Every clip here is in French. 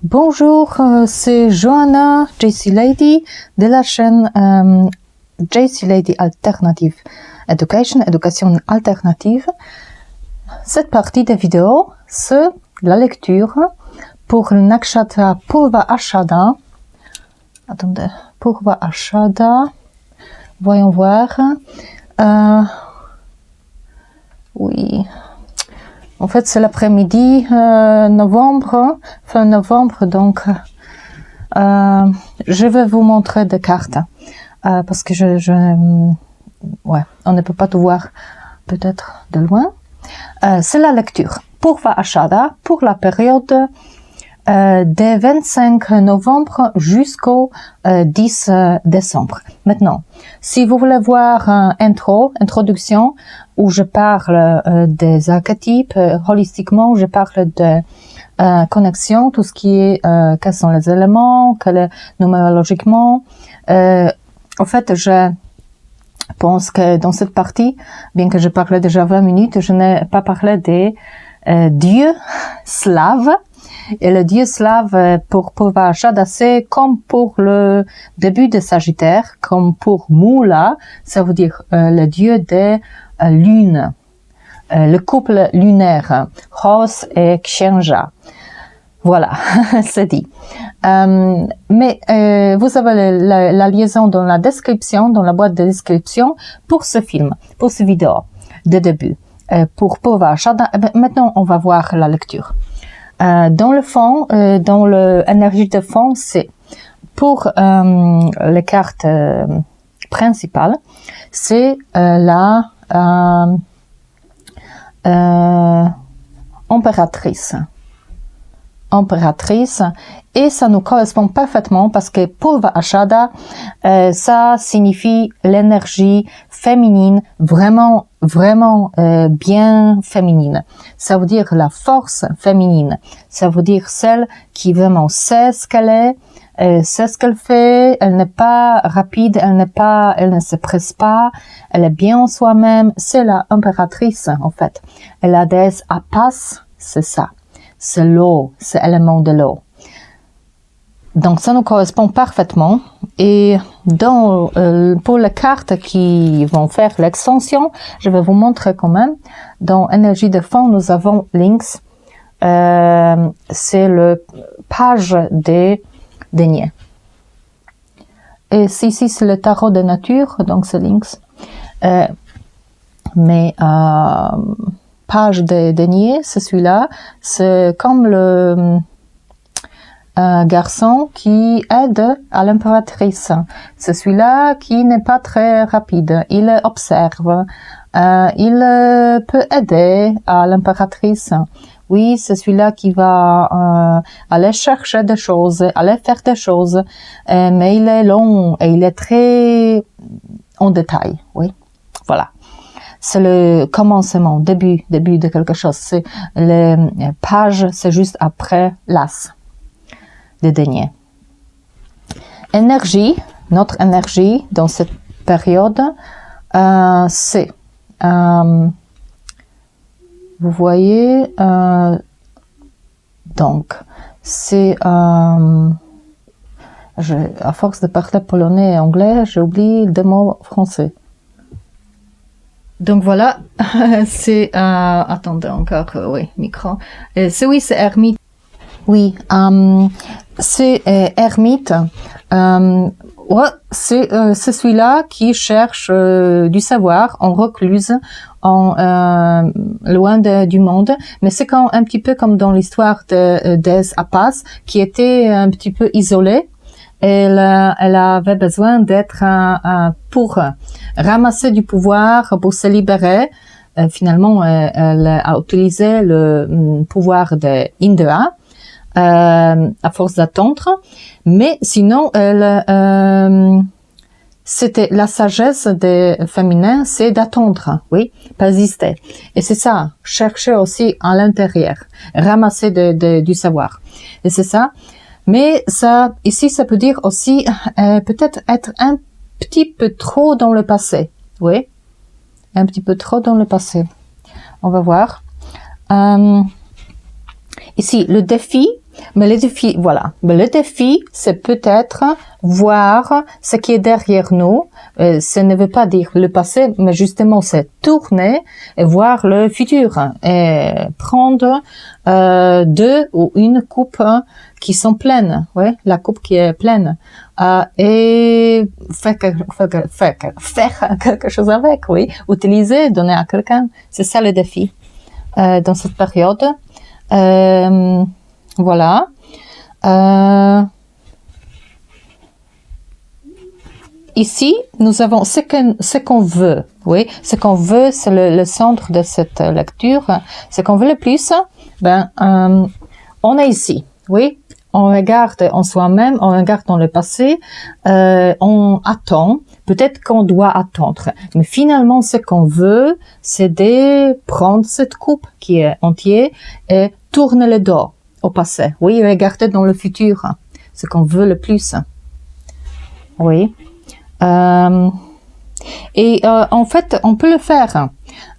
Bonjour, c'est Johanna JC Lady de la chaîne JC Lady Alternative Education, éducation alternative. Cette partie de vidéo, c'est la lecture pour le Nakshatra Purva Ashada. Attendez, Purva Ashada. Voyons voir. Oui. En fait, c'est l'après-midi, novembre, fin novembre, donc je vais vous montrer des cartes parce que ouais, on ne peut pas tout voir peut-être de loin. C'est la lecture Purva Ashada pour la période des 25 novembre jusqu'au 10 décembre. Maintenant, si vous voulez voir un introduction, où je parle des archétypes, holistiquement, je parle de connexion, tout ce qui est, quels sont les éléments, numérologiquement. En fait, je pense que dans cette partie, bien que je parlais déjà 20 minutes, je n'ai pas parlé des dieux slaves. Et le dieu slave pour Purva Ashada, c'est comme pour le début de Sagittaire, comme pour Mula, ça veut dire le dieu des lunes, le couple lunaire, Hos et Kshenja. Voilà, c'est dit. Mais vous avez la liaison dans la description, dans la boîte de description pour ce film, pour ce vidéo de début, pour Purva Ashada. Maintenant, on va voir la lecture. Dans le fond, dans l'énergie de fond, c'est pour les cartes principales, c'est la impératrice. Et ça nous correspond parfaitement parce que Purva Ashada, ça signifie l'énergie féminine, vraiment bien féminine. Ça veut dire la force féminine. Ça veut dire celle qui vraiment sait ce qu'elle est, sait ce qu'elle fait. Elle n'est pas rapide, elle ne se presse pas. Elle est bien en soi-même. C'est la impératrice en fait. Et la déesse Apas, c'est ça. C'est l'eau, c'est l'élément de l'eau. Donc ça nous correspond parfaitement. Et pour les cartes qui vont faire l'extension, je vais vous montrer quand même. Dans énergie de fond, nous avons Lynx. C'est le page des deniers. Et ici c'est le tarot de nature, donc c'est Lynx. Mais page des deniers, c'est celui-là. C'est comme le garçon qui aide à l'impératrice. C'est celui-là qui n'est pas très rapide. Il observe. Il peut aider à l'impératrice. Oui, c'est celui-là qui va aller chercher des choses, aller faire des choses. Mais il est long et il est très en détail. Oui, voilà. C'est le commencement, début de quelque chose. C'est les pages, c'est juste après l'as des deniers. Énergie, notre énergie dans cette période, c'est, vous voyez, donc, c'est, à force de parler polonais et anglais, j'ai oublié deux mots français. Donc voilà, c'est, attendez encore, oui, micro. Oui, c'est ermite. Oui, c'est ermite. Ouais, c'est celui-là qui cherche du savoir en recluse, loin du monde. Mais c'est un petit peu comme dans l'histoire des Apas, qui était un petit peu isolée. Elle avait besoin d'être pour ramasser du pouvoir, pour se libérer. Finalement, elle a utilisé le pouvoir de Indra à force d'attendre. Mais sinon, c'était la sagesse des féminins, c'est d'attendre, oui, persister. Et c'est ça, chercher aussi à l'intérieur, ramasser du savoir. Et c'est ça. Mais ça, ici, ça peut dire aussi peut-être être un petit peu trop dans le passé. Oui, un petit peu trop dans le passé. On va voir. Ici, le défi Mais le défi, voilà. Mais le défi, c'est peut-être voir ce qui est derrière nous. Ça ne veut pas dire le passé, mais justement, c'est tourner et voir le futur. Et prendre deux ou une coupe qui sont pleines. Ouais, la coupe qui est pleine. Et faire quelque chose avec, oui. Utiliser, donner à quelqu'un. C'est ça le défi dans cette période. Voilà. Ici, nous avons ce qu'on veut. Oui, ce qu'on veut, c'est le centre de cette lecture. Ce qu'on veut le plus, on est ici. Oui, on regarde en soi-même, on regarde dans le passé, on attend. Peut-être qu'on doit attendre. Mais finalement, ce qu'on veut, c'est de prendre cette coupe qui est entière et tourner le dos au passé. Oui, regarder dans le futur. Ce qu'on veut le plus. Oui. En fait, on peut le faire.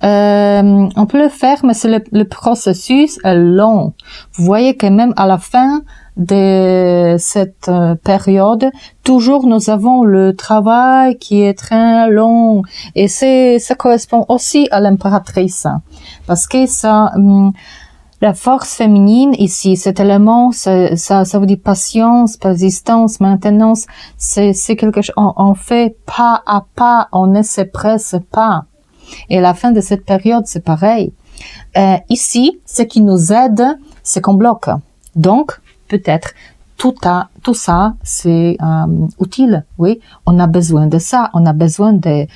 On peut le faire, mais c'est le processus est long. Vous voyez que même à la fin de cette période, toujours nous avons le travail qui est très long. Et ça correspond aussi à l'impératrice. Parce que ça... La force féminine ici, cet élément, ça veut dire patience, persistance, maintenance. C'est quelque chose, on fait pas à pas, on ne se presse pas. Et à la fin de cette période, c'est pareil. Ici, ce qui nous aide, c'est qu'on bloque. Donc, peut-être, tout ça, c'est utile, oui. On a besoin de ça, on a besoin de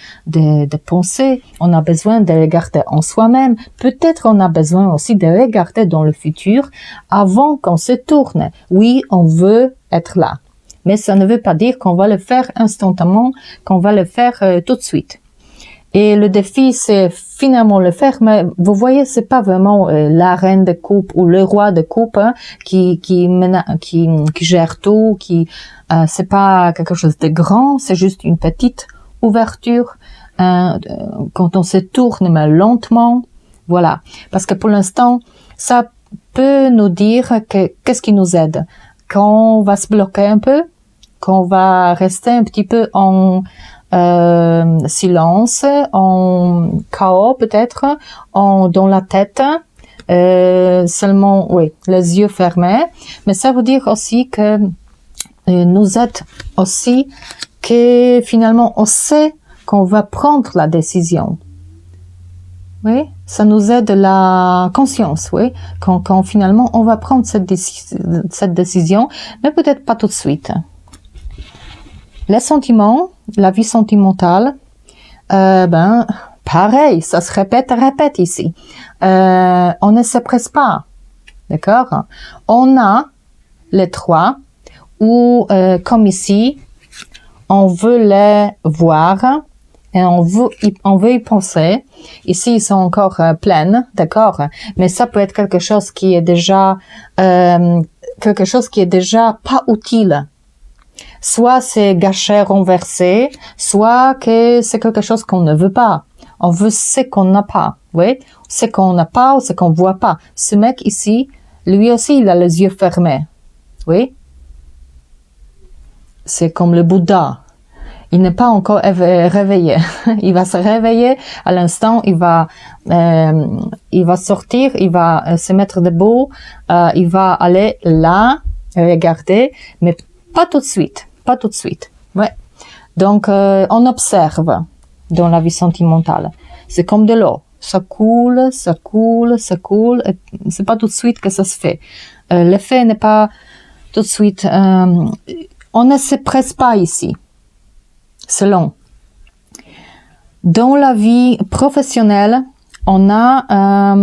penser, on a besoin de regarder en soi-même. Peut-être on a besoin aussi de regarder dans le futur avant qu'on se tourne. Oui, on veut être là. Mais ça ne veut pas dire qu'on va le faire instantanément, qu'on va le faire tout de suite. Et le défi, c'est finalement le faire, mais vous voyez, c'est pas vraiment la reine de coupe ou le roi de coupe qui gère tout, c'est pas quelque chose de grand, c'est juste une petite ouverture quand on se tourne, mais lentement, voilà. Parce que pour l'instant, ça peut nous dire qu'est-ce qui nous aide. Quand on va se bloquer un peu, quand on va rester un petit peu en silence, en chaos peut-être, dans la tête, seulement, oui, les yeux fermés. Mais ça veut dire aussi que nous aide aussi que finalement on sait qu'on va prendre la décision. Oui, ça nous aide la conscience, oui, quand finalement on va prendre cette décision, mais peut-être pas tout de suite. Les sentiments, la vie sentimentale, pareil, ça se répète ici. On ne se presse pas, d'accord? On a les trois, ou comme ici, on veut les voir et on veut y penser. Ici, ils sont encore pleines, d'accord? Mais ça peut être quelque chose qui est déjà pas utile. Soit c'est gâché, renversé, soit que c'est quelque chose qu'on ne veut pas. On veut ce qu'on n'a pas, oui, ce qu'on n'a pas ou ce qu'on voit pas. Ce mec ici, lui aussi, il a les yeux fermés, oui. C'est comme le Bouddha. Il n'est pas encore réveillé. Il va se réveiller à l'instant, il va sortir, il va se mettre debout, il va aller là, regarder, mais pas tout de suite. Ouais. Donc, on observe dans la vie sentimentale. C'est comme de l'eau. Ça coule. Et c'est pas tout de suite que ça se fait. L'effet n'est pas tout de suite. On ne se presse pas ici. C'est long. Dans la vie professionnelle, on a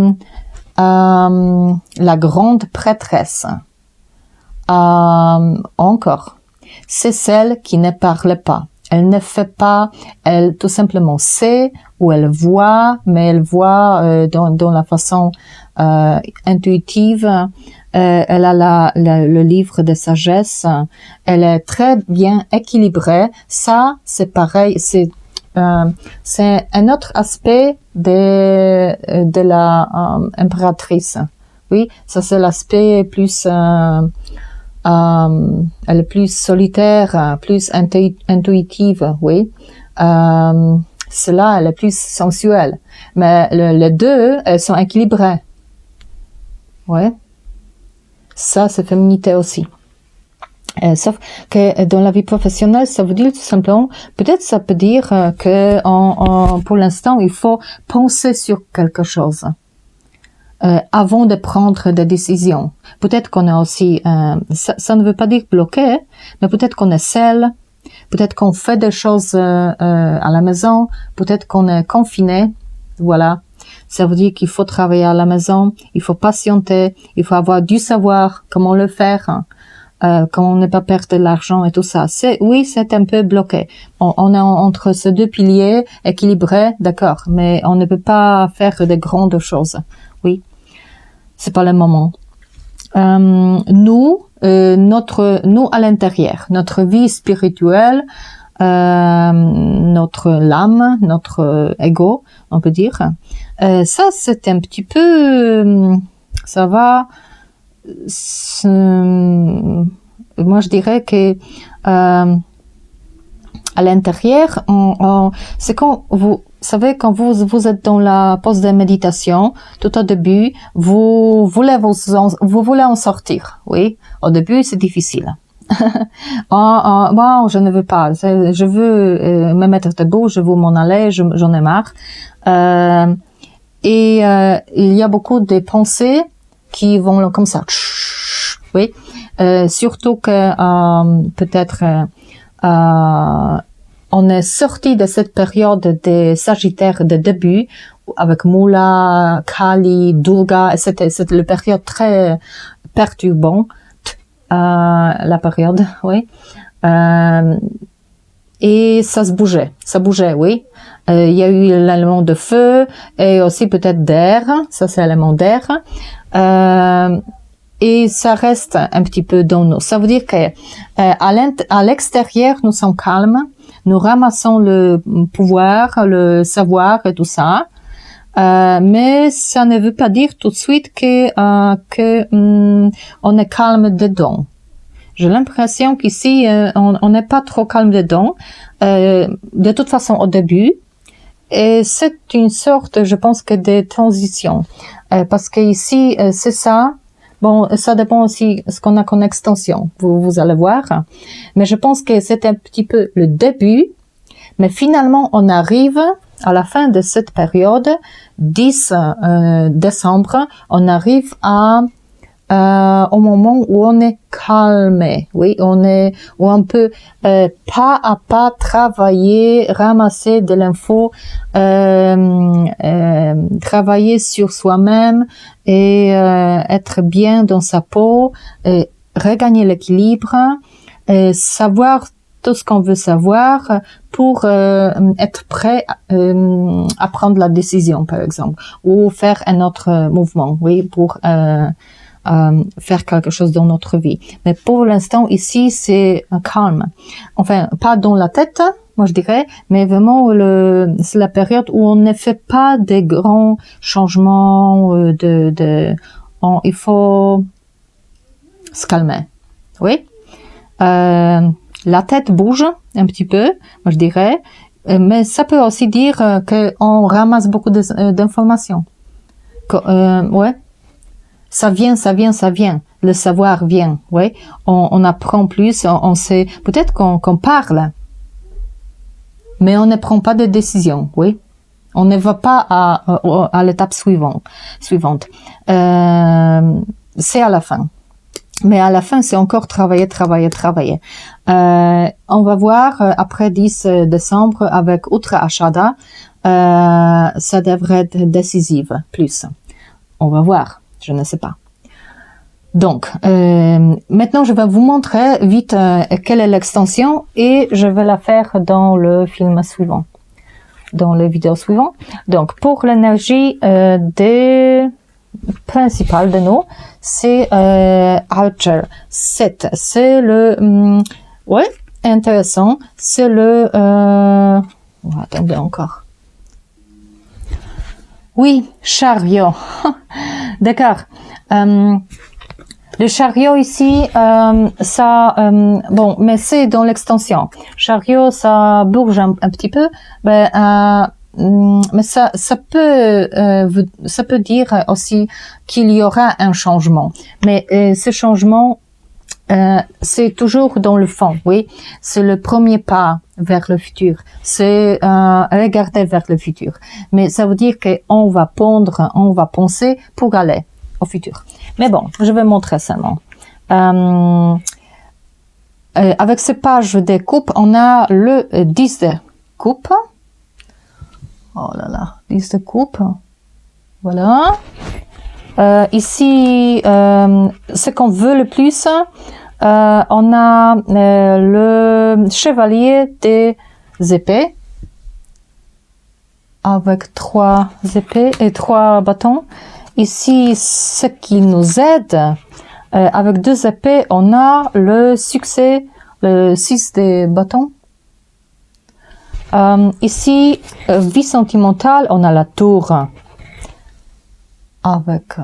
la grande prêtresse. Encore, c'est celle qui ne parle pas. Elle ne fait pas, elle tout simplement sait ou elle voit, mais elle voit dans la façon intuitive. Elle a le livre de sagesse. Elle est très bien équilibrée. Ça, c'est pareil. C'est un autre aspect de la impératrice. Oui, ça c'est l'aspect plus, elle est plus solitaire, plus intuitive, oui. Cela, elle est plus sensuelle. Mais les deux, elles sont équilibrées. Ouais. Ça, c'est féminité aussi. Sauf que dans la vie professionnelle, ça veut dire tout simplement, peut-être ça peut dire que pour l'instant, il faut penser sur quelque chose avant de prendre des décisions. Peut-être qu'on est aussi, ça ne veut pas dire bloqué, mais peut-être qu'on est seul, peut-être qu'on fait des choses à la maison, peut-être qu'on est confiné, voilà. Ça veut dire qu'il faut travailler à la maison, il faut patienter, il faut avoir du savoir, comment le faire, comment ne pas perdre de l'argent et tout ça. Oui, c'est un peu bloqué. On est entre ces deux piliers équilibrés, d'accord, mais on ne peut pas faire de grandes choses. Oui, c'est pas le moment. Nous à l'intérieur, notre vie spirituelle, notre âme, notre ego, on peut dire. Ça, c'est un petit peu, ça va. Moi, je dirais que à l'intérieur, c'est quand vous savez, quand vous êtes dans la pause de méditation, tout au début, vous voulez en sortir. Oui, au début, c'est difficile. Moi, je ne veux pas. Je veux me mettre debout, je veux m'en aller, j'en ai marre. Il y a beaucoup de pensées qui vont comme ça. Oui, surtout que peut-être on est sorti de cette période des Sagittaires de début avec Mula, Kali, Durga. C'était la période très perturbante. La période, oui. Et ça bougeait, oui. Il y a eu l'élément de feu et aussi peut-être d'air, ça c'est l'élément d'air. Et ça reste un petit peu dans nous. Ça veut dire que à l'extérieur, nous sommes calmes, nous ramassons le pouvoir, le savoir et tout ça. Mais ça ne veut pas dire tout de suite que on est calme dedans. J'ai l'impression qu'ici on n'est pas trop calme dedans. De toute façon au début, et c'est une sorte, je pense, que de transition, parce que ici c'est ça. Bon, ça dépend aussi de ce qu'on a comme extension. Vous allez voir. Mais je pense que c'est un petit peu le début. Mais finalement, on arrive à la fin de cette période, 10 décembre, on arrive au moment où on est calmé, oui, où on peut pas à pas travailler, ramasser de l'info, travailler sur soi-même et être bien dans sa peau, regagner l'équilibre, savoir tout ce qu'on veut savoir pour être prêt à prendre la décision, par exemple, ou faire un autre mouvement, oui, pour faire quelque chose dans notre vie. Mais pour l'instant, ici, c'est calme. Enfin, pas dans la tête, moi je dirais, mais vraiment, c'est la période où on ne fait pas des grands changements, il faut se calmer. Oui. La tête bouge un petit peu, moi je dirais, mais ça peut aussi dire qu'on ramasse beaucoup d'informations. Ouais. Ça vient. Le savoir vient, ouais. On apprend plus, on sait, peut-être qu'on parle, mais on ne prend pas de décision, oui. On ne va pas à l'étape suivante. C'est à la fin. Mais à la fin, c'est encore travailler. On va voir après 10 décembre avec Uttara Ashada, ça devrait être décisif plus. On va voir. Je ne sais pas. Donc, maintenant, je vais vous montrer vite quelle est l'extension et je vais la faire dans le film suivant, dans les vidéos suivantes. Donc, pour l'énergie principale de nous, c'est Archer 7. C'est le... ouais, intéressant. C'est le... attendez encore. Oui, chariot. D'accord. Le chariot ici, ça, bon, mais c'est dans l'extension. Chariot, ça bouge un petit peu, mais ça peut dire aussi qu'il y aura un changement. Mais ce changement, c'est toujours dans le fond, oui. C'est le premier pas vers le futur. C'est regarder vers le futur. Mais ça veut dire qu'on va pondre, on va penser pour aller au futur. Mais bon, je vais montrer seulement. Avec ces pages de coupe, on a le 10 de coupe. Oh là là, 10 de coupe. Voilà. Ici, ce qu'on veut le plus, on a le chevalier des épées avec 3 épées et 3 bâtons. Ici, ce qui nous aide, avec 2 épées, on a le succès, le 6 des bâtons. Ici, vie sentimentale, on a la tour avec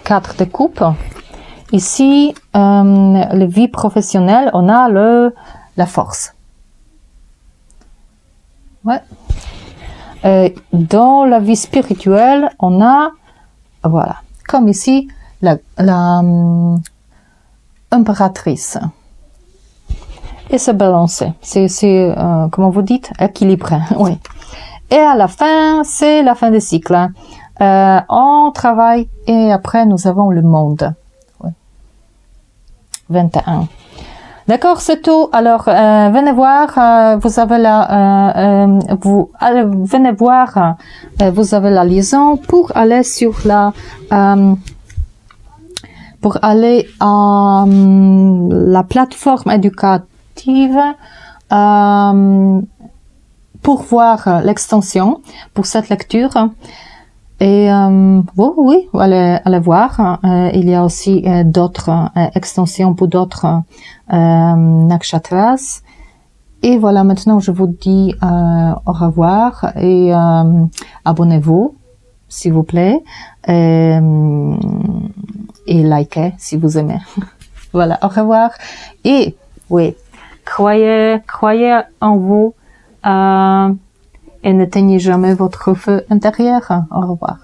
4 de coupe. Ici, la vie professionnelle, on a la force. Ouais. Dans la vie spirituelle, on a, voilà, comme ici, la impératrice. Et se balancer. C'est comment vous dites, équilibré. Oui. Et à la fin, c'est la fin du cycle. On travaille et après nous avons le monde. Oui. 21. D'accord, c'est tout. Alors, venez voir, vous avez venez voir, vous avez la liaison pour aller sur pour aller à la plateforme éducative, pour voir l'extension pour cette lecture. Et oui, allez voir. Il y a aussi d'autres extensions pour d'autres nakshatras. Et voilà, maintenant je vous dis au revoir et abonnez-vous, s'il vous plaît, et likez si vous aimez. Voilà, au revoir. Et oui, croyez en vous. Et n'éteignez jamais votre feu intérieur. Au revoir.